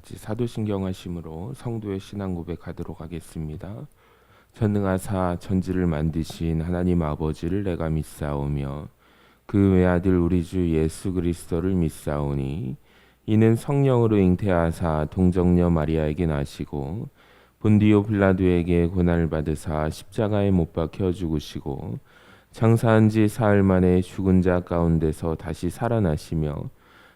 같이 사도신경 하심으로 성도의 신앙 고백하도록 하겠습니다. 전능하사 천지를 만드신 하나님 아버지를 내가 믿사오며 그 외아들 우리 주 예수 그리스도를 믿사오니 이는 성령으로 잉태하사 동정녀 마리아에게 나시고 본디오 빌라도에게 고난을 받으사 십자가에 못 박혀 죽으시고 장사한 지 사흘 만에 죽은 자 가운데서 다시 살아나시며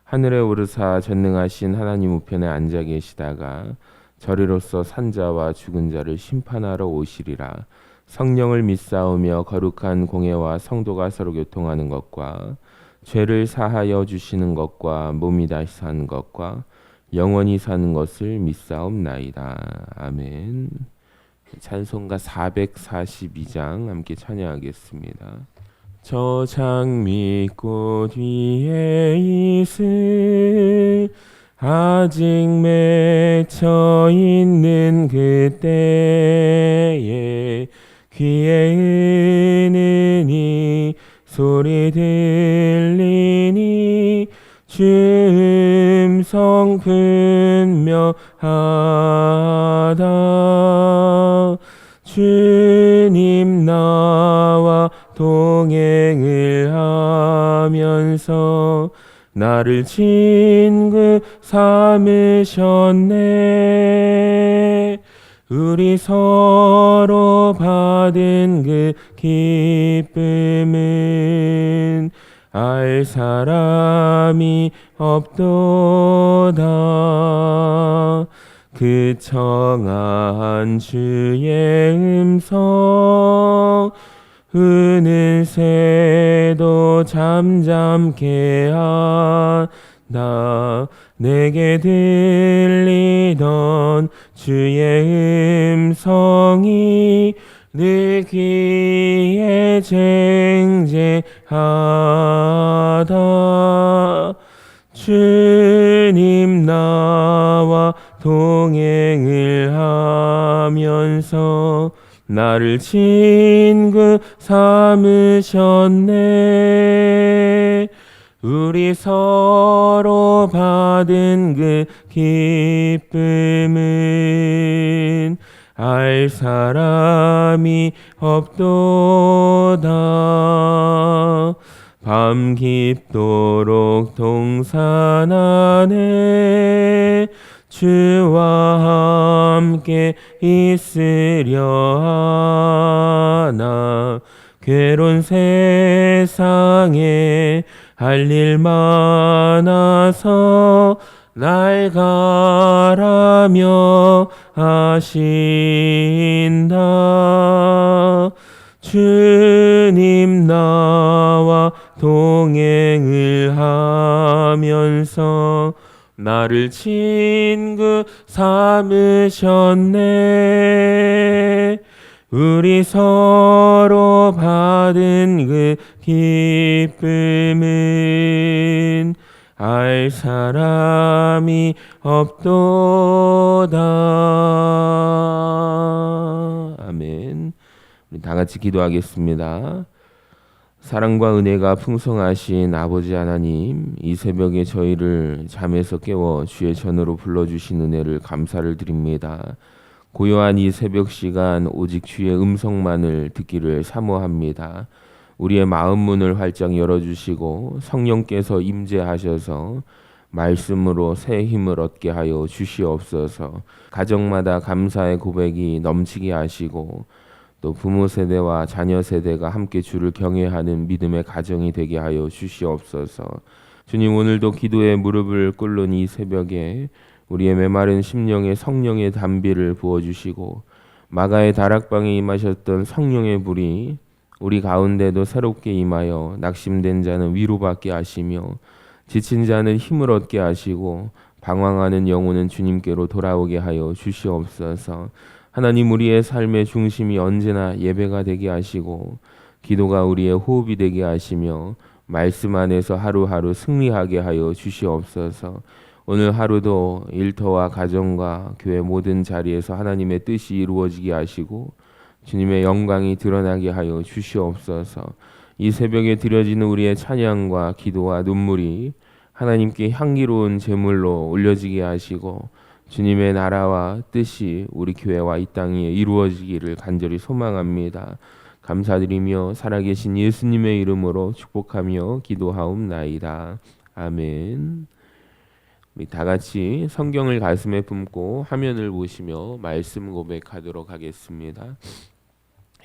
하늘에 오르사 전능하신 하나님 우편에 앉아 계시다가 저리로서 산자와 죽은 자를 심판하러 오시리라. 성령을 믿사오며 거룩한 공예와 성도가 서로 교통하는 것과 죄를 사하여 주시는 것과 몸이 다시 사는 것과 영원히 사는 것을 믿사옵나이다. 아멘. 찬송가 442장 함께 찬양하겠습니다. 저 장미꽃 위에 있을 아직 맺혀 있는 그때에 귀에 은은히 소리 들리니 주 음성 분명하다. 주님 나와 동행을 하면서 나를 친구 삼으셨네. 우리 서로 받은 그 기쁨은 알 사람이 없도다. 그 청한 주의 음성 우는 새도 잠잠케 하다. 내게 들리던 주의 음성이 내 귀에 쟁쟁하다. 주님 나와 동행을 하면서 나를 친구 삼으셨네. 우리 서로 받은 그 기쁨은 알 사람이 없도다. 밤 깊도록 동산 안에 주와 함께 있으려 하나. 괴로운 세상에 할 일 많아서 날 가라며 하신다. 주님 나와 동행을 하면서 나를 친구 삼으셨네. 우리 서로 받은 그 기쁨은 알 사람이 없도다. 아멘. 우리 다 같이 기도하겠습니다. 사랑과 은혜가 풍성하신 아버지 하나님, 이 새벽에 저희를 잠에서 깨워 주의 전으로 불러주신 은혜를 감사를 드립니다. 고요한 이 새벽 시간 오직 주의 음성만을 듣기를 사모합니다. 우리의 마음 문을 활짝 열어주시고 성령께서 임재하셔서 말씀으로 새 힘을 얻게 하여 주시옵소서. 가정마다 감사의 고백이 넘치게 하시고 또 부모 세대와 자녀 세대가 함께 주를 경외하는 믿음의 가정이 되게 하여 주시옵소서. 주님, 오늘도 기도의 무릎을 꿇는 이 새벽에 우리의 메마른 심령에 성령의 담비를 부어주시고 마가의 다락방에 임하셨던 성령의 불이 우리 가운데도 새롭게 임하여 낙심된 자는 위로받게 하시며 지친 자는 힘을 얻게 하시고 방황하는 영혼은 주님께로 돌아오게 하여 주시옵소서. 하나님, 우리의 삶의 중심이 언제나 예배가 되게 하시고 기도가 우리의 호흡이 되게 하시며 말씀 안에서 하루하루 승리하게 하여 주시옵소서. 오늘 하루도 일터와 가정과 교회 모든 자리에서 하나님의 뜻이 이루어지게 하시고 주님의 영광이 드러나게 하여 주시옵소서. 이 새벽에 드려지는 우리의 찬양과 기도와 눈물이 하나님께 향기로운 제물로 올려지게 하시고 주님의 나라와 뜻이 우리 교회와 이 땅에 이루어지기를 간절히 소망합니다. 감사드리며 살아계신 예수님의 이름으로 축복하며 기도하옵나이다. 아멘. 우리 다 같이 성경을 가슴에 품고 화면을 보시며 말씀 고백하도록 하겠습니다.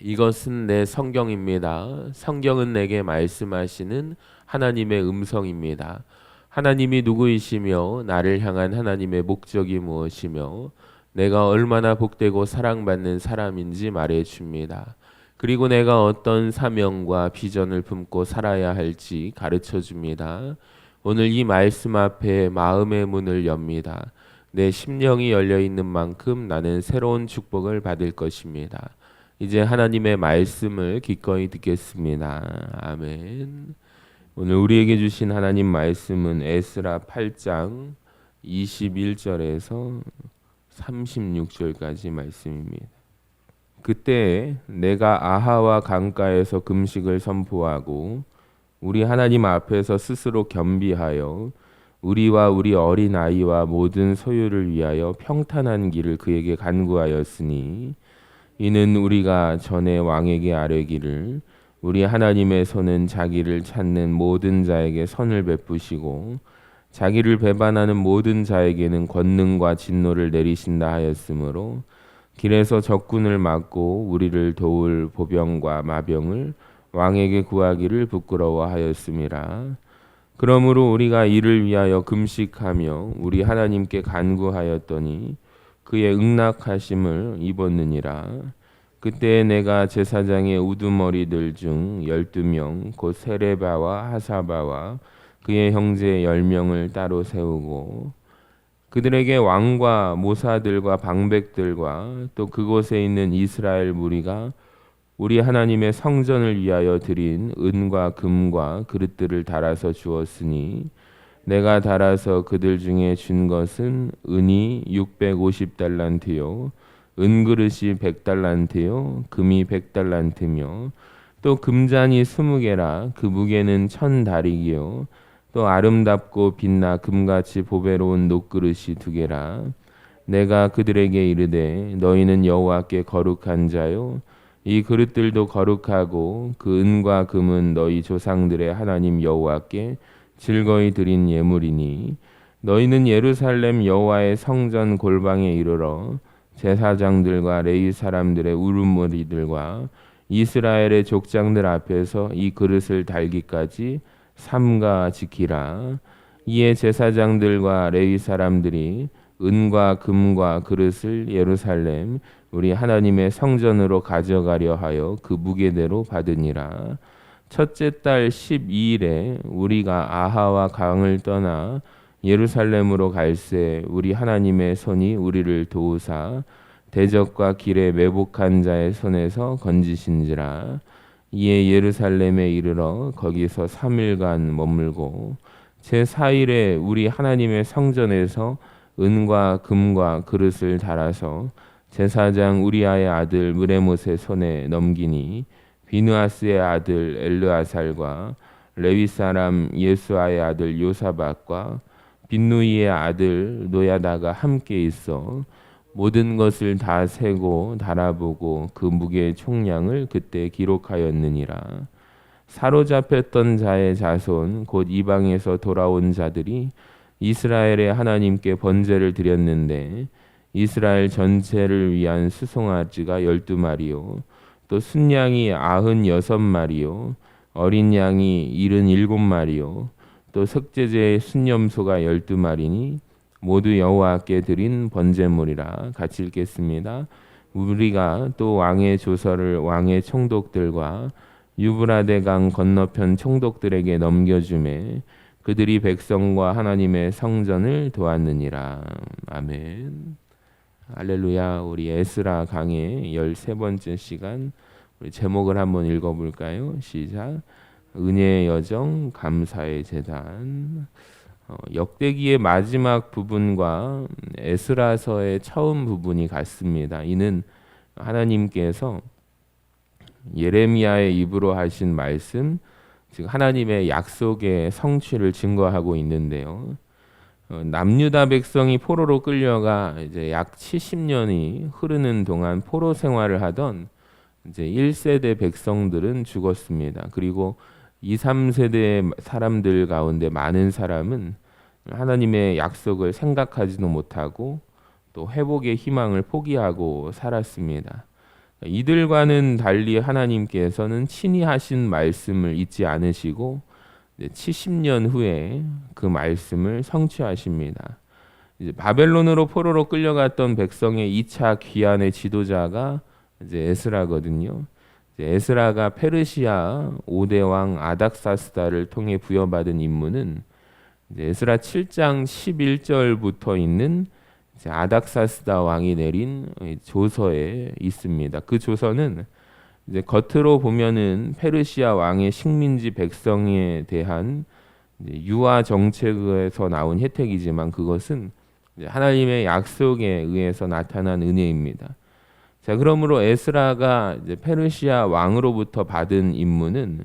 이것은 내 성경입니다. 성경은 내게 말씀하시는 하나님의 음성입니다. 하나님이 누구이시며 나를 향한 하나님의 목적이 무엇이며 내가 얼마나 복되고 사랑받는 사람인지 말해줍니다. 그리고 내가 어떤 사명과 비전을 품고 살아야 할지 가르쳐줍니다. 오늘 이 말씀 앞에 마음의 문을 엽니다. 내 심령이 열려있는 만큼 나는 새로운 축복을 받을 것입니다. 이제 하나님의 말씀을 기꺼이 듣겠습니다. 아멘. 오늘 우리에게 주신 하나님 말씀은 에스라 8장 21절에서 36절까지 말씀입니다. 그때 내가 아하와 강가에서 금식을 선포하고 우리 하나님 앞에서 스스로 겸비하여 우리와 우리 어린 아이와 모든 소유를 위하여 평탄한 길을 그에게 간구하였으니 이는 우리가 전에 왕에게 아뢰기를 우리 하나님의 손은 자기를 찾는 모든 자에게 선을 베푸시고 자기를 배반하는 모든 자에게는 권능과 진노를 내리신다 하였으므로 길에서 적군을 막고 우리를 도울 보병과 마병을 왕에게 구하기를 부끄러워하였음이라. 그러므로 우리가 이를 위하여 금식하며 우리 하나님께 간구하였더니 그의 응낙하심을 입었느니라. 그때 내가 제사장의 우두머리들 중 12명 곧 세레바와 하사바와 그의 형제 10명을 따로 세우고 그들에게 왕과 모사들과 방백들과 또 그곳에 있는 이스라엘 무리가 우리 하나님의 성전을 위하여 드린 은과 금과 그릇들을 달아서 주었으니 내가 달아서 그들 중에 준 것은 은이 650달란트요 은그릇이 100달란트요 금이 100달란트며 또 금잔이 20개라 그 무게는 1000다리기요 또 아름답고 빛나 금같이 보배로운 녹그릇이 2개라. 내가 그들에게 이르되 너희는 여호와께 거룩한 자요 이 그릇들도 거룩하고 그 은과 금은 너희 조상들의 하나님 여호와께 즐거이 드린 예물이니 너희는 예루살렘 여호와의 성전 골방에 이르러 제사장들과 레위 사람들의 우두머리들과 이스라엘의 족장들 앞에서 이 그릇을 달기까지 삼가 지키라. 이에 제사장들과 레위 사람들이 은과 금과 그릇을 예루살렘 우리 하나님의 성전으로 가져가려 하여 그 무게대로 받으니라. 첫째 달 12일에 우리가 아하와 강을 떠나 예루살렘으로 갈새 우리 하나님의 손이 우리를 도우사 대적과 길에 매복한 자의 손에서 건지신지라. 이에 예루살렘에 이르러 거기서 3일간 머물고 제4일에 우리 하나님의 성전에서 은과 금과 그릇을 달아서 제사장 우리아의 아들 무레못의 손에 넘기니 비느하스의 아들 엘르아살과 레위 사람 예수아의 아들 요사박과 빈누이의 아들 노야다가 함께 있어 모든 것을 다 세고 달아보고 그 무게의 총량을 그때 기록하였느니라. 사로잡혔던 자의 자손 곧 이방에서 돌아온 자들이 이스라엘의 하나님께 번제를 드렸는데 이스라엘 전체를 위한 수송아지가 12마리요 또 순양이 96마리요 어린 양이 77마리요 또 석제제의 순염소가 12마리니 모두 여호와께 드린 번제물이라. 같이 읽겠습니다. 우리가 또 왕의 조서를 왕의 총독들과 유브라데강 건너편 총독들에게 넘겨주매 그들이 백성과 하나님의 성전을 도왔느니라. 아멘. 할렐루야. 우리 에스라 강의 13번째 시간 우리 제목을 한번 읽어볼까요? 시작. 은혜의 여정 감사의 제단. 역대기의 마지막 부분과 에스라서의 처음 부분이 같습니다. 이는 하나님께서 예레미야의 입으로 하신 말씀, 즉 하나님의 약속의 성취를 증거하고 있는데요. 남유다 백성이 포로로 끌려가 이제 약 70년이 흐르는 동안 포로 생활을 하던 이제 1세대 백성들은 죽었습니다. 그리고 2, 3세대 사람들 가운데 많은 사람은 하나님의 약속을 생각하지도 못하고 또 회복의 희망을 포기하고 살았습니다. 이들과는 달리 하나님께서는 친히 하신 말씀을 잊지 않으시고 70년 후에 그 말씀을 성취하십니다. 이제 바벨론으로 포로로 끌려갔던 백성의 2차 귀환의 지도자가 이제 에스라거든요. 이제 에스라가 페르시아 5대 왕 아닥사스다를 통해 부여받은 임무는 이제 에스라 7장 11절부터 있는 이제 아닥사스다 왕이 내린 조서에 있습니다. 그 조서는 이제 겉으로 보면은 페르시아 왕의 식민지 백성에 대한 유아 정책에서 나온 혜택이지만 그것은 하나님의 약속에 의해서 나타난 은혜입니다. 자, 그러므로 에스라가 이제 페르시아 왕으로부터 받은 임무는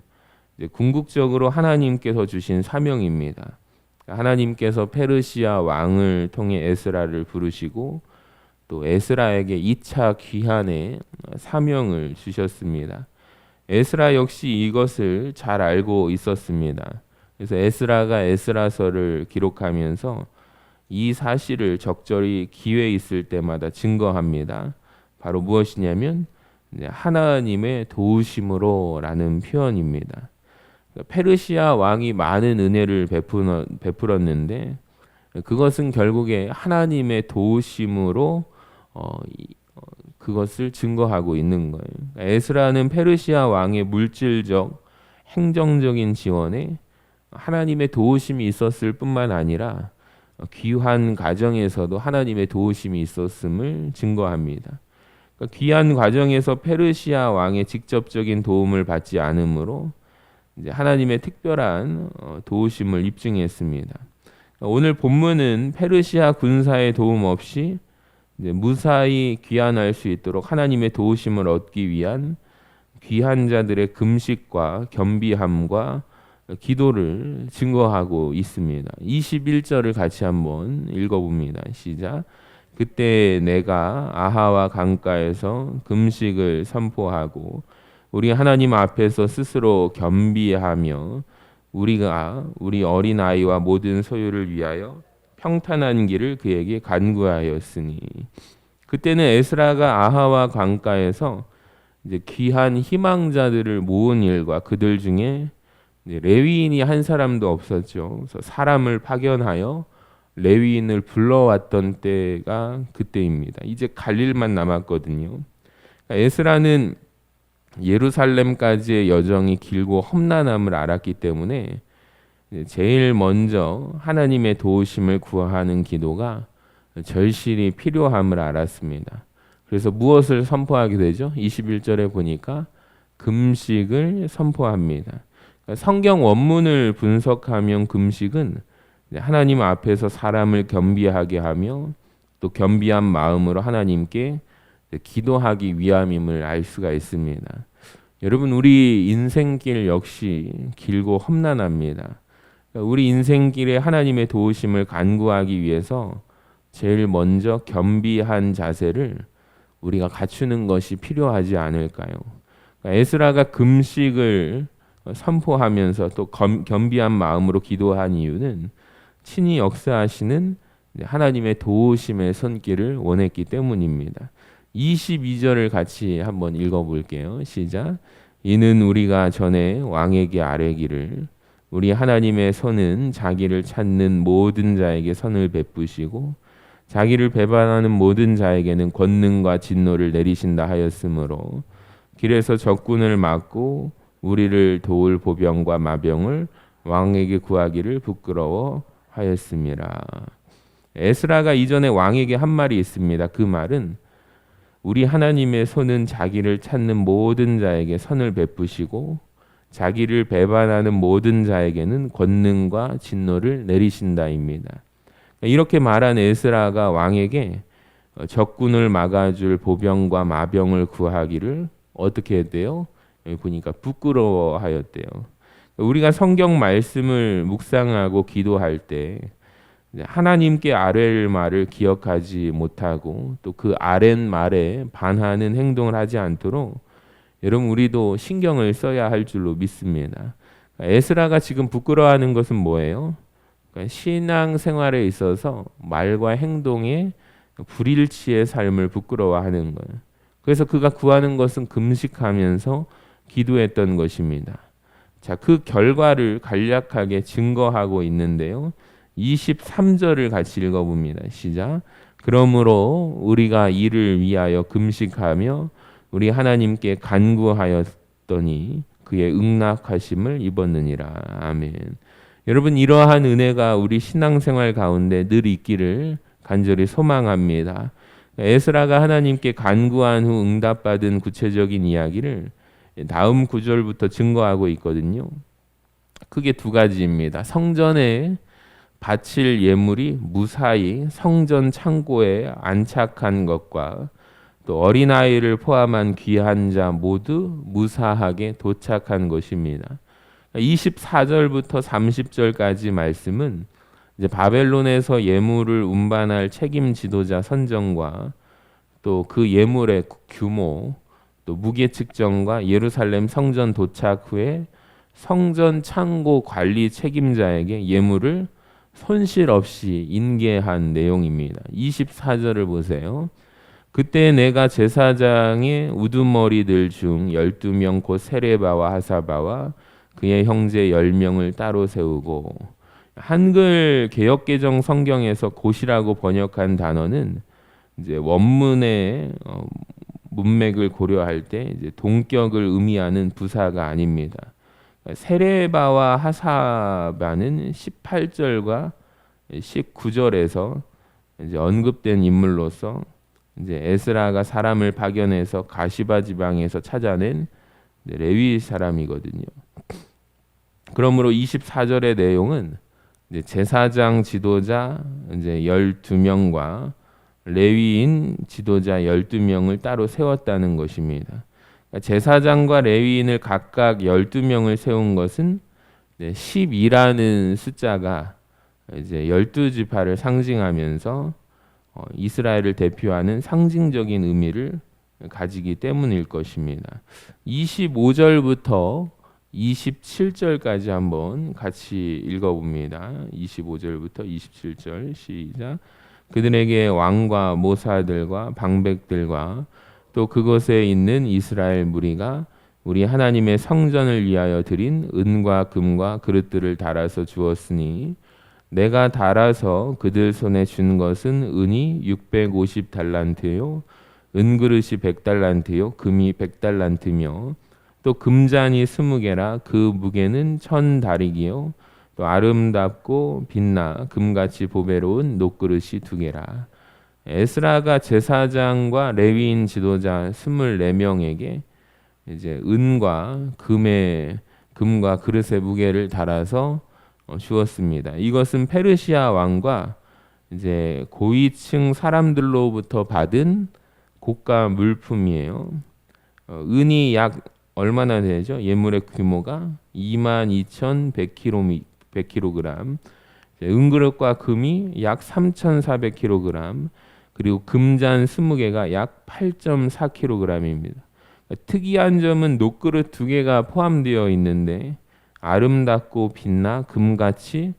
이제 궁극적으로 하나님께서 주신 사명입니다. 하나님께서 페르시아 왕을 통해 에스라를 부르시고 또 에스라에게 2차 귀환의 사명을 주셨습니다. 에스라 역시 이것을 잘 알고 있었습니다. 그래서 에스라가 에스라서를 기록하면서 이 사실을 적절히 기회 있을 때마다 증거합니다. 바로 무엇이냐면 하나님의 도우심으로라는 표현입니다. 페르시아 왕이 많은 은혜를 베풀었는데 그것은 결국에 하나님의 도우심으로 그것을 증거하고 있는 거예요. 에스라는 페르시아 왕의 물질적, 행정적인 지원에 하나님의 도우심이 있었을 뿐만 아니라 귀환 과정에서도 하나님의 도우심이 있었음을 증거합니다. 그러니까 귀환 과정에서 페르시아 왕의 직접적인 도움을 받지 않으므로 이제 하나님의 특별한 도우심을 입증했습니다. 오늘 본문은 페르시아 군사의 도움 없이 이제 무사히 귀환할 수 있도록 하나님의 도우심을 얻기 위한 귀한 자들의 금식과 겸비함과 기도를 증거하고 있습니다. 21절을 같이 한번 읽어봅니다. 시작. 그때 내가 아하와 강가에서 금식을 선포하고 우리 하나님 앞에서 스스로 겸비하며 우리가 우리 어린 아이와 모든 소유를 위하여 평탄한 길을 그에게 간구하였으니 그때는 에스라가 아하와 강가에서 이제 귀한 희망자들을 모은 일과 그들 중에 레위인이 한 사람도 없었죠. 그래서 사람을 파견하여 레위인을 불러왔던 때가 그때입니다. 이제 갈 일만 남았거든요. 에스라는 예루살렘까지의 여정이 길고 험난함을 알았기 때문에 제일 먼저 하나님의 도우심을 구하는 기도가 절실히 필요함을 알았습니다. 그래서 무엇을 선포하게 되죠? 21절에 보니까 금식을 선포합니다. 성경 원문을 분석하면 금식은 하나님 앞에서 사람을 겸비하게 하며 또 겸비한 마음으로 하나님께 기도하기 위함임을 알 수가 있습니다. 여러분, 우리 인생길 역시 길고 험난합니다. 우리 인생길에 하나님의 도우심을 간구하기 위해서 제일 먼저 겸비한 자세를 우리가 갖추는 것이 필요하지 않을까요? 에스라가 금식을 선포하면서 또 겸비한 마음으로 기도한 이유는 친히 역사하시는 하나님의 도우심의 손길을 원했기 때문입니다. 22절을 같이 한번 읽어볼게요. 시작. 이는 우리가 전에 왕에게 아뢰기를 우리 하나님의 손은 자기를 찾는 모든 자에게 선을 베푸시고 자기를 배반하는 모든 자에게는 권능과 진노를 내리신다 하였으므로 길에서 적군을 막고 우리를 도울 보병과 마병을 왕에게 구하기를 부끄러워하였습니다. 에스라가 이전에 왕에게 한 말이 있습니다. 그 말은 우리 하나님의 손은 자기를 찾는 모든 자에게 선을 베푸시고 자기를 배반하는 모든 자에게는 권능과 진노를 내리신다입니다. 이렇게 말한 에스라가 왕에게 적군을 막아줄 보병과 마병을 구하기를 어떻게 했대요? 여기 보니까 부끄러워하였대요. 우리가 성경 말씀을 묵상하고 기도할 때 하나님께 아뢰를 말을 기억하지 못하고 또 그 아랫 말에 반하는 행동을 하지 않도록 여러분 우리도 신경을 써야 할 줄로 믿습니다. 에스라가 지금 부끄러워하는 것은 뭐예요? 그러니까 신앙 생활에 있어서 말과 행동의 불일치의 삶을 부끄러워하는 거예요. 그래서 그가 구하는 것은 금식하면서 기도했던 것입니다. 자, 그 결과를 간략하게 증거하고 있는데요. 23절을 같이 읽어봅니다. 시작. 그러므로 우리가 이를 위하여 금식하며 우리 하나님께 간구하였더니 그의 응낙하심을 입었느니라. 아멘. 여러분 이러한 은혜가 우리 신앙생활 가운데 늘 있기를 간절히 소망합니다. 에스라가 하나님께 간구한 후 응답받은 구체적인 이야기를 다음 구절부터 증거하고 있거든요. 크게 두 가지입니다. 성전에 바칠 예물이 무사히 성전 창고에 안착한 것과 또 어린아이를 포함한 귀한 자 모두 무사하게 도착한 것입니다. 24절부터 30절까지 말씀은 이제 바벨론에서 예물을 운반할 책임 지도자 선정과 또 그 예물의 규모, 또 무게 측정과 예루살렘 성전 도착 후에 성전 창고 관리 책임자에게 예물을 손실 없이 인계한 내용입니다. 24절을 보세요. 그때 내가 제사장의 우두머리들 중 12명 곧 세레바와 하사바와 그의 형제 10명을 따로 세우고, 한글 개역개정 성경에서 곧이라고 번역한 단어는 이제 원문의 문맥을 고려할 때 이제 동격을 의미하는 부사가 아닙니다. 세레바와 하사바는 18절과 19절에서 이제 언급된 인물로서 이제 에스라가 사람을 파견해서 가시바 지방에서 찾아낸 레위 사람이거든요. 그러므로 24절의 내용은 이제 제사장 지도자 이제 12명과 레위인 지도자 12명을 따로 세웠다는 것입니다. 제사장과 레위인을 각각 12명을 세운 것은 12라는 숫자가 이제 12지파를 상징하면서 이스라엘을 대표하는 상징적인 의미를 가지기 때문일 것입니다. 25절부터 27절까지 한번 같이 읽어봅니다. 25절부터 27절 시작. 그들에게 왕과 모사들과 방백들과 또 그곳에 있는 이스라엘 무리가 우리 하나님의 성전을 위하여 드린 은과 금과 그릇들을 달아서 주었으니 내가 달아서 그들 손에 준 것은 은이 650달란트요 은그릇이 100달란트요 금이 100달란트며 또 금잔이 20개라 그 무게는 1000다리기요 또 아름답고 빛나 금같이 보배로운 녹그릇이 2개라. 에스라가 제사장과 레위인 지도자 24명에게 이제 은과 금과 그릇의 무게를 달아서 주었습니다. 이것은 페르시아 왕과 이제 고위층 사람들로부터 받은 고가 물품이에요. 은이 약 얼마나 되죠? 예물의 규모가 22,100kg, 은그릇과 금이 약 3,400kg, 그리고 금잔 20개가 약 8.4kg입니다. 특이한 점은 녹그릇 2개가 포함되어 있는데 아름답고 빛나 금같이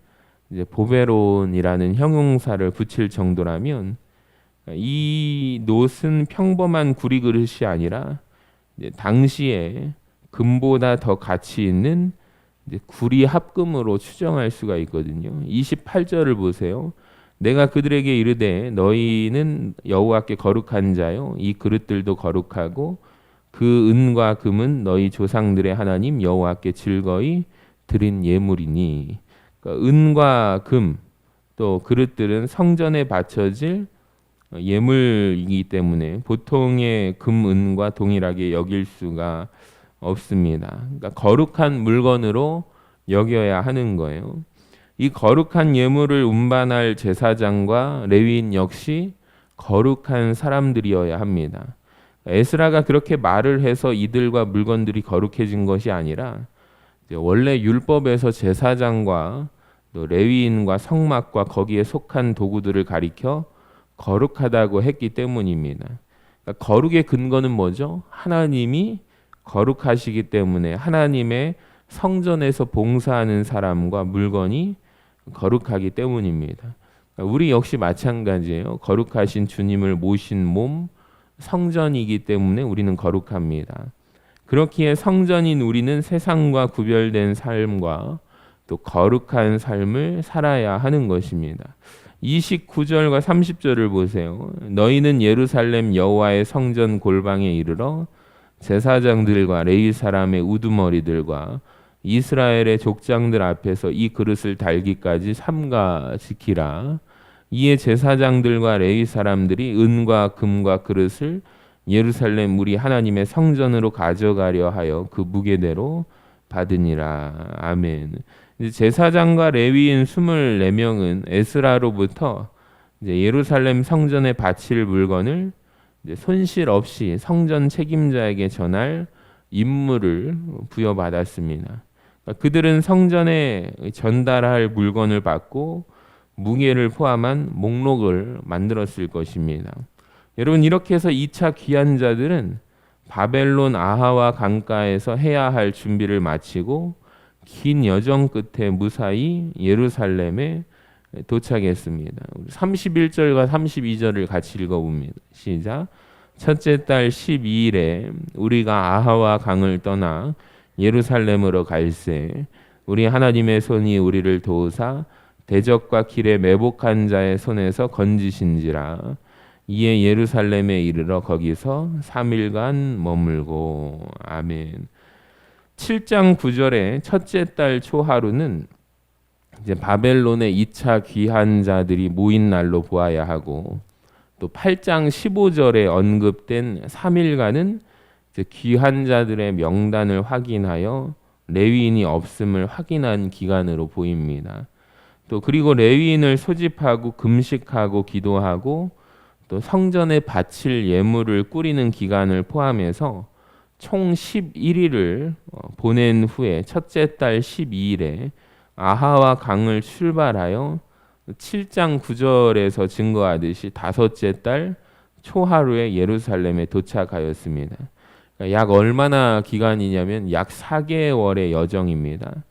이제 보배로운이라는 형용사를 붙일 정도라면 이 놋은 평범한 구리 그릇이 아니라 이제 당시에 금보다 더 가치 있는 이제 구리 합금으로 추정할 수가 있거든요. 28절을 보세요. 내가 그들에게 이르되 너희는 여호와께 거룩한 자요 이 그릇들도 거룩하고 그 은과 금은 너희 조상들의 하나님 여호와께 즐거이 드린 예물이니. 그러니까 은과 금 또 그릇들은 성전에 바쳐질 예물이기 때문에 보통의 금, 은과 동일하게 여길 수가 없습니다. 그러니까 거룩한 물건으로 여겨야 하는 거예요. 이 거룩한 예물을 운반할 제사장과 레위인 역시 거룩한 사람들이어야 합니다. 에스라가 그렇게 말을 해서 이들과 물건들이 거룩해진 것이 아니라 원래 율법에서 제사장과 또 레위인과 성막과 거기에 속한 도구들을 가리켜 거룩하다고 했기 때문입니다. 그러니까 거룩의 근거는 뭐죠? 하나님이 거룩하시기 때문에 하나님의 성전에서 봉사하는 사람과 물건이 거룩하기 때문입니다. 그러니까 우리 역시 마찬가지예요. 거룩하신 주님을 모신 몸 성전이기 때문에 우리는 거룩합니다. 그렇기에 성전인 우리는 세상과 구별된 삶과 또 거룩한 삶을 살아야 하는 것입니다. 29절과 30절을 보세요. 너희는 예루살렘 여호와의 성전 골방에 이르러 제사장들과 레위 사람의 우두머리들과 이스라엘의 족장들 앞에서 이 그릇을 달기까지 삼가 지키라. 이에 제사장들과 레위 사람들이 은과 금과 그릇을 예루살렘 우리 하나님의 성전으로 가져가려 하여 그 무게대로 받으니라. 아멘. 이제 제사장과 레위인 24명은 에스라로부터 이제 예루살렘 성전에 바칠 물건을 이제 손실 없이 성전 책임자에게 전할 임무를 부여받았습니다. 그러니까 그들은 성전에 전달할 물건을 받고 무게를 포함한 목록을 만들었을 것입니다. 여러분, 이렇게 해서 2차 귀환자들은 바벨론 아하와 강가에서 해야 할 준비를 마치고 긴 여정 끝에 무사히 예루살렘에 도착했습니다. 31절과 32절을 같이 읽어봅니다. 시작. 첫째 달 12일에 우리가 아하와 강을 떠나 예루살렘으로 갈새 우리 하나님의 손이 우리를 도우사 대적과 길에 매복한 자의 손에서 건지신지라. 이에 예루살렘에 이르러 거기서 3일간 머물고. 아멘. 7장 9절에 첫째 달 초하루는 이제 바벨론의 2차 귀환자들이 모인 날로 보아야 하고, 또 8장 15절에 언급된 3일간은 이제 귀환자들의 명단을 확인하여 레위인이 없음을 확인한 기간으로 보입니다. 또 그리고 레위인을 소집하고 금식하고 기도하고 또 성전에 바칠 예물을 꾸리는 기간을 포함해서 총 11일을 보낸 후에 첫째 달 12일에 아하와 강을 출발하여 7장 9절에서 증거하듯이 다섯째 달 초하루에 예루살렘에 도착하였습니다. 그러니까 약 얼마나 기간이냐면 약 4개월의 여정입니다.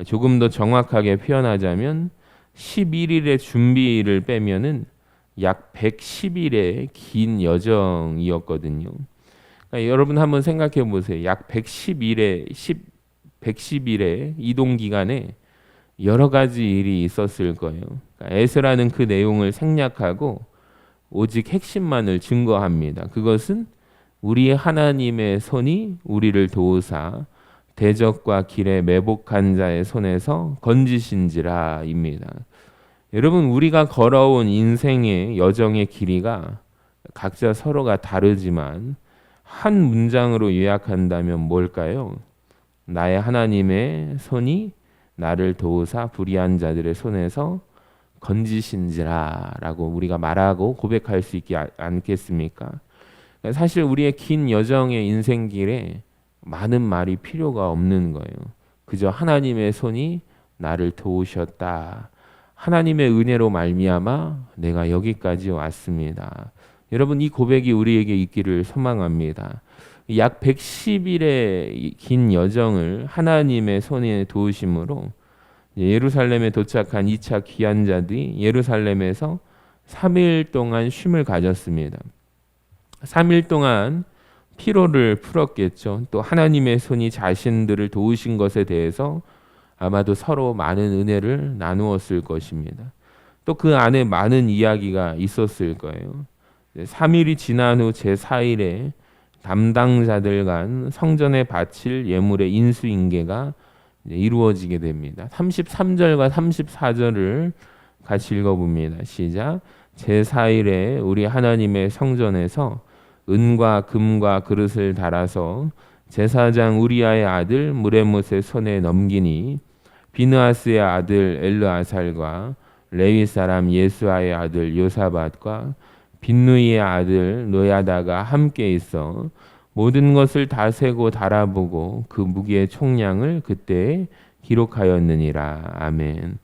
조금 더 정확하게 표현하자면 11일의 준비를 빼면은 약 110일의 긴 여정이었거든요. 그러니까 여러분 한번 생각해 보세요. 약 110일의 이동 기간에 여러 가지 일이 있었을 거예요. 그러니까 에스라는 그 내용을 생략하고 오직 핵심만을 증거합니다. 그것은 우리 하나님의 손이 우리를 도우사 대적과 길에 매복한 자의 손에서 건지신지라입니다. 여러분, 우리가 걸어온 인생의 여정의 길이가 각자 서로가 다르지만 한 문장으로 요약한다면 뭘까요? 나의 하나님의 손이 나를 도우사 불의한 자들의 손에서 건지신지라라고 우리가 말하고 고백할 수 있지 않겠습니까? 사실 우리의 긴 여정의 인생길에 많은 말이 필요가 없는 거예요. 그저 하나님의 손이 나를 도우셨다. 하나님의 은혜로 말미암아 내가 여기까지 왔습니다. 여러분, 이 고백이 우리에게 있기를 소망합니다. 약 110일의 긴 여정을 하나님의 손에 도우심으로 예루살렘에 도착한 2차 귀환자들이 예루살렘에서 3일 동안 쉼을 가졌습니다. 3일 동안 피로를 풀었겠죠. 또 하나님의 손이 자신들을 도우신 것에 대해서 아마도 서로 많은 은혜를 나누었을 것입니다. 또 그 안에 많은 이야기가 있었을 거예요. 3일이 지난 후 제4일에 담당자들 간 성전에 바칠 예물의 인수인계가 이루어지게 됩니다. 33절과 34절을 같이 읽어봅니다. 시작. 제4일에 우리 하나님의 성전에서 은과 금과 그릇을 달아서 제사장 우리아의 아들 무레못의 손에 넘기니 비느하스의 아들 엘르아살과 레위 사람 예수아의 아들 요사밧과 빈누이의 아들 노야다가 함께 있어 모든 것을 다 세고 달아보고 그 무게의 총량을 그때 기록하였느니라. 아멘.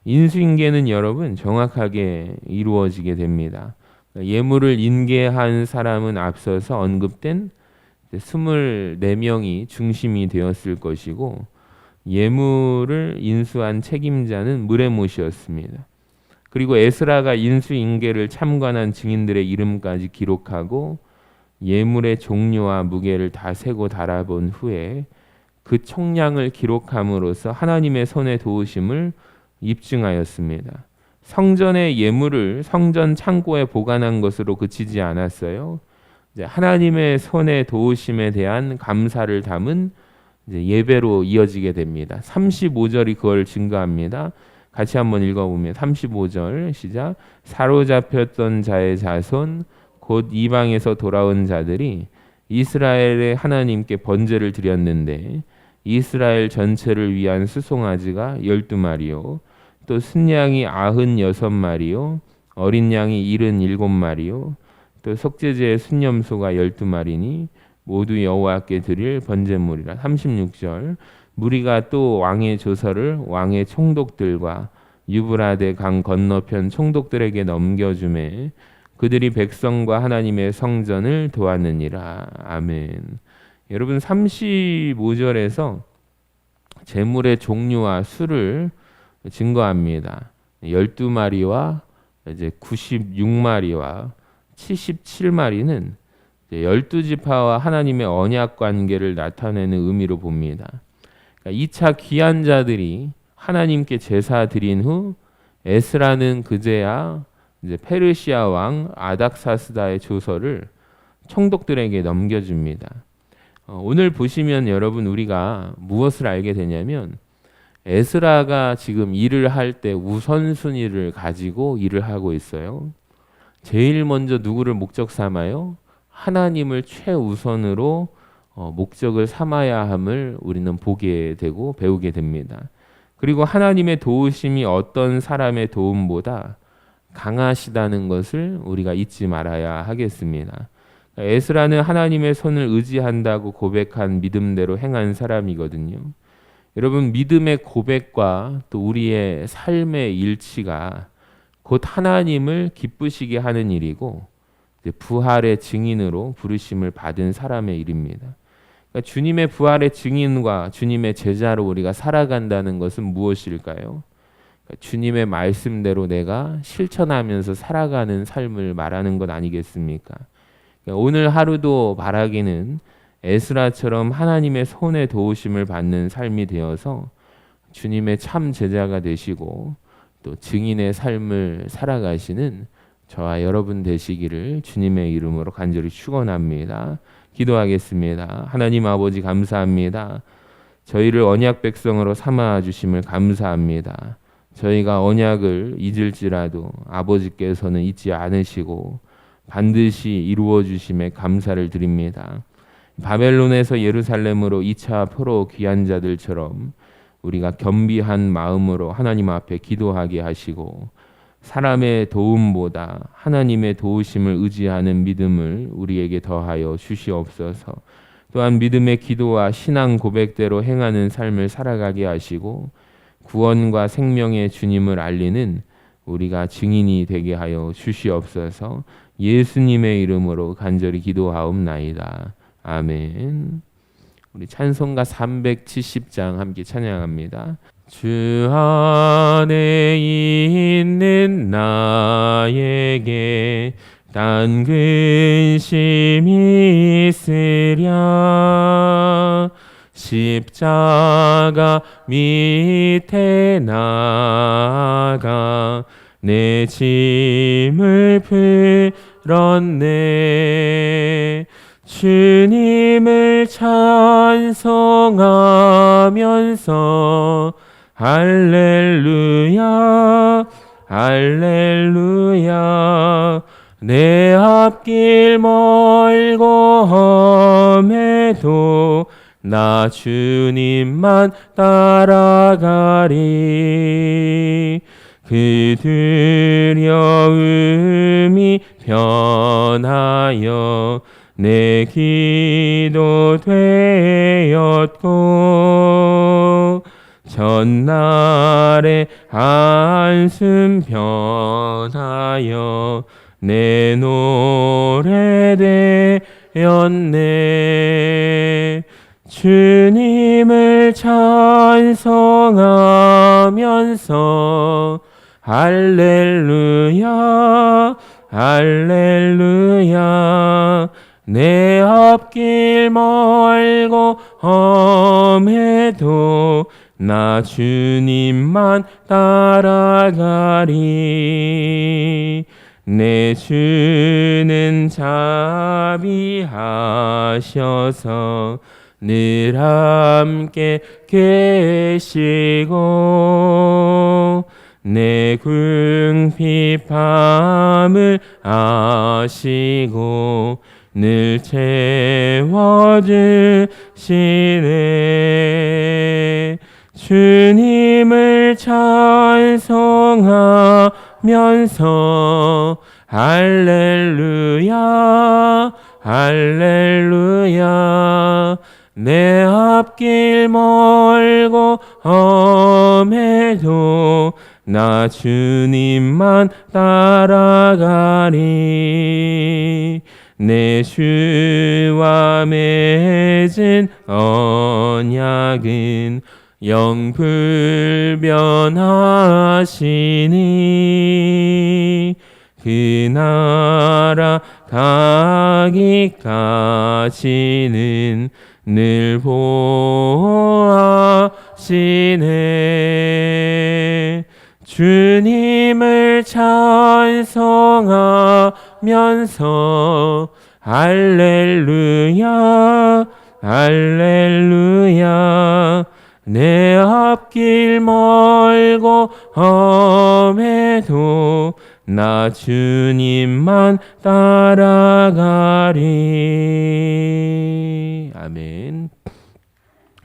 인수인계는 여러분 정확하게 이루어지게 됩니다. 예물을 인계한 사람은 앞서서 언급된 24명이 중심이 되었을 것이고 예물을 인수한 책임자는 무레못이었습니다. 그리고 에스라가 인수인계를 참관한 증인들의 이름까지 기록하고 예물의 종류와 무게를 다 세고 달아본 후에 그 총량을 기록함으로써 하나님의 손의 도우심을 입증하였습니다. 성전의 예물을 성전 창고에 보관한 것으로 그치지 않았어요. 이제 하나님의 손의 도우심에 대한 감사를 담은 이제 예배로 이어지게 됩니다. 35절이 그걸 증거합니다. 같이 한번 읽어보면 35절 시작. 사로잡혔던 자의 자손 곧 이방에서 돌아온 자들이 이스라엘의 하나님께 번제를 드렸는데 이스라엘 전체를 위한 수송아지가 12마리요 또 순양이 96마리요 어린 양이 77마리요 또 속죄제의 순염소가 12마리니 모두 여호와께 드릴 번제물이라. 36절 무리가 또 왕의 조서를 왕의 총독들과 유브라데 강 건너편 총독들에게 넘겨주매 그들이 백성과 하나님의 성전을 도왔느니라. 아멘. 여러분 35절에서 제물의 종류와 수를 증거합니다. 12마리와 이제 96마리와 77마리는 12지파와 하나님의 언약 관계를 나타내는 의미로 봅니다. 그러니까 2차 귀한 자들이 하나님께 제사 드린 후 에스라는 그제야 이제 페르시아 왕 아닥사스다의 조서를 총독들에게 넘겨줍니다. 오늘 보시면 여러분 우리가 무엇을 알게 되냐면 에스라가 지금 일을 할 때 우선순위를 가지고 일을 하고 있어요. 제일 먼저 누구를 목적 삼아요? 하나님을 최우선으로 목적을 삼아야 함을 우리는 보게 되고 배우게 됩니다. 그리고 하나님의 도우심이 어떤 사람의 도움보다 강하시다는 것을 우리가 잊지 말아야 하겠습니다. 에스라는 하나님의 손을 의지한다고 고백한 믿음대로 행한 사람이거든요. 여러분 믿음의 고백과 또 우리의 삶의 일치가 곧 하나님을 기쁘시게 하는 일이고 부활의 증인으로 부르심을 받은 사람의 일입니다. 그러니까 주님의 부활의 증인과 주님의 제자로 우리가 살아간다는 것은 무엇일까요? 그러니까 주님의 말씀대로 내가 실천하면서 살아가는 삶을 말하는 것 아니겠습니까? 그러니까 오늘 하루도 바라기는 에스라처럼 하나님의 손에 도우심을 받는 삶이 되어서 주님의 참 제자가 되시고 또 증인의 삶을 살아가시는 저와 여러분 되시기를 주님의 이름으로 간절히 축원합니다. 기도하겠습니다. 하나님 아버지 감사합니다. 저희를 언약 백성으로 삼아 주심을 감사합니다. 저희가 언약을 잊을지라도 아버지께서는 잊지 않으시고 반드시 이루어 주심에 감사를 드립니다. 바벨론에서 예루살렘으로 2차 포로 귀한 자들처럼 우리가 겸비한 마음으로 하나님 앞에 기도하게 하시고 사람의 도움보다 하나님의 도우심을 의지하는 믿음을 우리에게 더하여 주시옵소서. 또한 믿음의 기도와 신앙 고백대로 행하는 삶을 살아가게 하시고 구원과 생명의 주님을 알리는 우리가 증인이 되게 하여 주시옵소서. 예수님의 이름으로 간절히 기도하옵나이다. 아멘. 우리 찬송가 370장 함께 찬양합니다. 주 안에 있는 나에게 단 근심이 있으랴 십자가 밑에 나가 내 짐을 풀었네. 주님을 찬송하면서 할렐루야 할렐루야 내 앞길 멀고 험해도 나 주님만 따라가리. 그 두려움이 변하여 내 기도 되었고 전날에 한숨 변하여 내 노래 되었네. 주님을 찬송하면서 할렐루야 할렐루야. 내 앞길 멀고 험해도 나 주님만 따라가리. 내 주는 자비하셔서 늘 함께 계시고 내 궁핍함을 아시고 늘 채워주시네. 주님을 찬송하면서 할렐루야 할렐루야. 내 앞길 멀고 험해도 나 주님만 따라가리. 내 주와 맺은 언약은 영불변하시니 그 나라 가기까지는 늘 보호하시네. 주님을 찬송하면서 할렐루야 할렐루야. 내 앞길 멀고 험해도 나 주님만 따라가리. 아멘.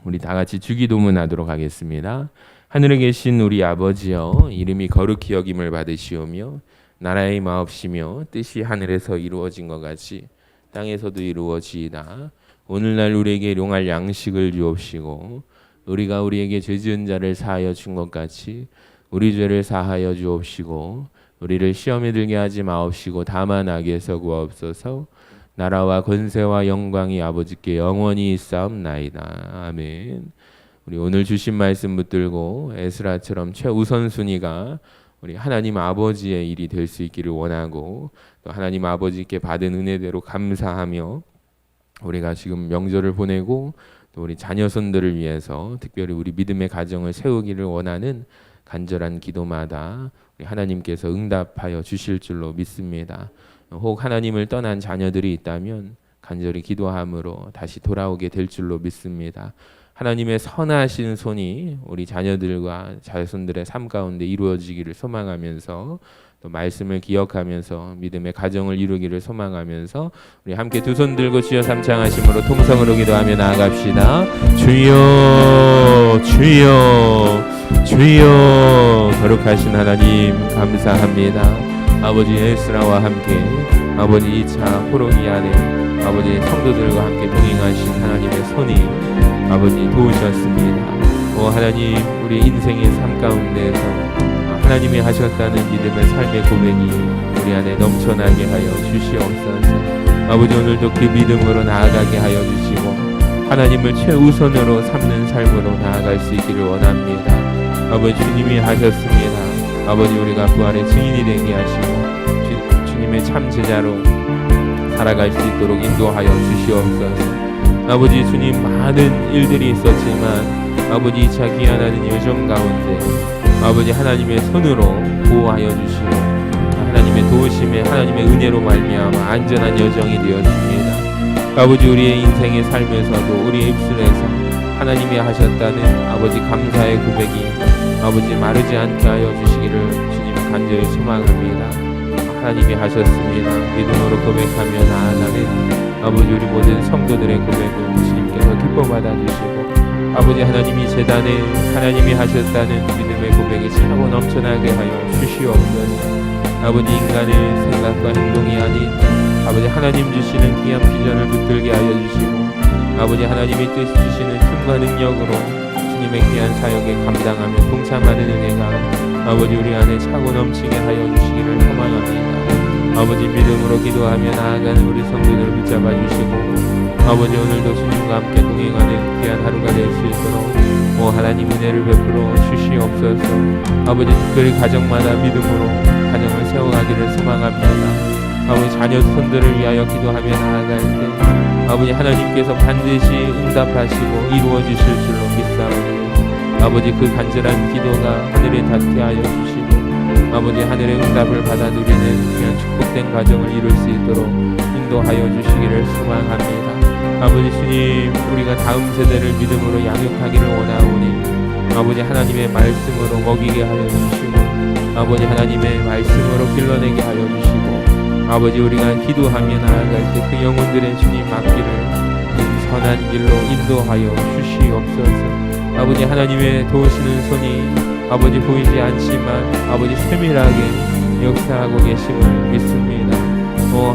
우리 다 같이 주기도문 하도록 하겠습니다. 하늘에 계신 우리 아버지여, 이름이 거룩히 여김을 받으시오며 나라의 마옵시며 뜻이 하늘에서 이루어진 것 같이 땅에서도 이루어지이다. 오늘날 우리에게 일용할 양식을 주옵시고 우리가 우리에게 죄 지은 자를 사하여 준 것 같이 우리 죄를 사하여 주옵시고 우리를 시험에 들게 하지 마옵시고 다만 악에서 구하옵소서. 나라와 권세와 영광이 아버지께 영원히 있사옵나이다. 아멘. 우리 오늘 주신 말씀 붙들고 에스라처럼 최우선순위가 우리 하나님 아버지의 일이 될 수 있기를 원하고 또 하나님 아버지께 받은 은혜대로 감사하며 우리가 지금 명절을 보내고 또 우리 자녀손들을 위해서 특별히 우리 믿음의 가정을 세우기를 원하는 간절한 기도마다 우리 하나님께서 응답하여 주실 줄로 믿습니다. 혹 하나님을 떠난 자녀들이 있다면 간절히 기도함으로 다시 돌아오게 될 줄로 믿습니다. 하나님의 선하신 손이 우리 자녀들과 자손들의 삶 가운데 이루어지기를 소망하면서 또 말씀을 기억하면서 믿음의 가정을 이루기를 소망하면서 우리 함께 두 손 들고 주여 삼창하심으로 통성으로 기도하며 나아갑시다. 주여 주여 주여. 거룩하신 하나님 감사합니다. 아버지 에스라와 함께 아버지 2차 포로기 안에 아버지 성도들과 함께 동행하신 하나님의 손이 아버지 도우셨습니다. 오 하나님, 우리 인생의 삶 가운데에서 하나님이 하셨다는 믿음의 삶의 고백이 우리 안에 넘쳐나게 하여 주시옵소서. 아버지 오늘도 그 믿음으로 나아가게 하여 주시고 하나님을 최우선으로 삼는 삶으로 나아갈 수 있기를 원합니다. 아버지 주님이 하셨습니다. 아버지 우리가 부활의 증인이 되게 하시고 주님의 참 제자로 살아갈 수 있도록 인도하여 주시옵소서. 아버지 주님, 많은 일들이 있었지만 아버지 2차 귀환하는 여정 가운데 아버지 하나님의 손으로 보호하여 주시고 하나님의 도우심에 하나님의 은혜로 말미암아 안전한 여정이 되었습니다. 아버지 우리의 인생의 삶에서도 우리의 입술에서 하나님이 하셨다는 아버지 감사의 고백이 아버지 마르지 않게 하여 주시기를 주님 간절히 소망합니다. 하나님이 하셨습니다. 믿음으로 고백하며 나아가는 아버지 우리 모든 성도들의 고백을 주님께서 기뻐 받아주시고 아버지 하나님이 재단에 하나님이 하셨다는 믿음의 고백이 차고 넘쳐나게 하여 주시옵소서. 아버지 인간의 생각과 행동이 아닌 아버지 하나님 주시는 귀한 비전을 붙들게 하여 주시고 아버지 하나님이 뜻 주시는 힘과 능력으로 주님의 귀한 사역에 감당하며 동참하는 은혜가 아버지 우리 안에 차고 넘치게 하여 주시기를 소망합니다. 아버지 믿음으로 기도하며 나아가는 우리 성도들을 붙잡아 주시고 아버지 오늘도 주님과 함께 동행하는 귀한 하루가 될 수 있도록 하나님 은혜를 베풀어 주시옵소서. 아버지 특별히 가정마다 믿음으로 가정을 세워가기를 소망합니다. 아버지 자녀 손들을 위하여 기도하며 나아갈 때 아버지 하나님께서 반드시 응답하시고 이루어 주실 줄로 믿사오니 아버지 그 간절한 기도가 하늘에 닿게 하여 주시고 아버지 하늘의 응답을 받아 누리는 귀한 축복된 가정을 이룰 수 있도록 인도하여 주시기를 소망합니다. 아버지 주님 우리가 다음 세대를 믿음으로 양육하기를 원하오니 아버지 하나님의 말씀으로 먹이게 하여 주시고 아버지 하나님의 말씀으로 길러내게 하여 주시고 아버지 우리가 기도하며 나아갈 때 그 영혼들의 주님 앞길을 선한 길로 인도하여 주시옵소서. 아버지 하나님의 도우시는 손이 아버지 보이지 않지만 아버지 세밀하게 역사하고 계심을 믿습니다.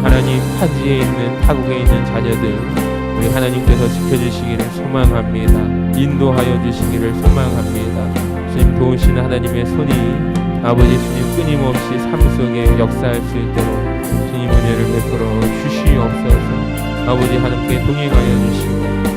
하나님 타지에 있는 타국에 있는 자녀들 우리 하나님께서 지켜주시기를 소망합니다. 인도하여 주시기를 소망합니다. 주님 도우시는 하나님의 손이 아버지 주님 끊임없이 삶 속에 역사할 수 있도록 주님 은혜를 베풀어 주시옵소서. 아버지 하나님께 동행하여 주시고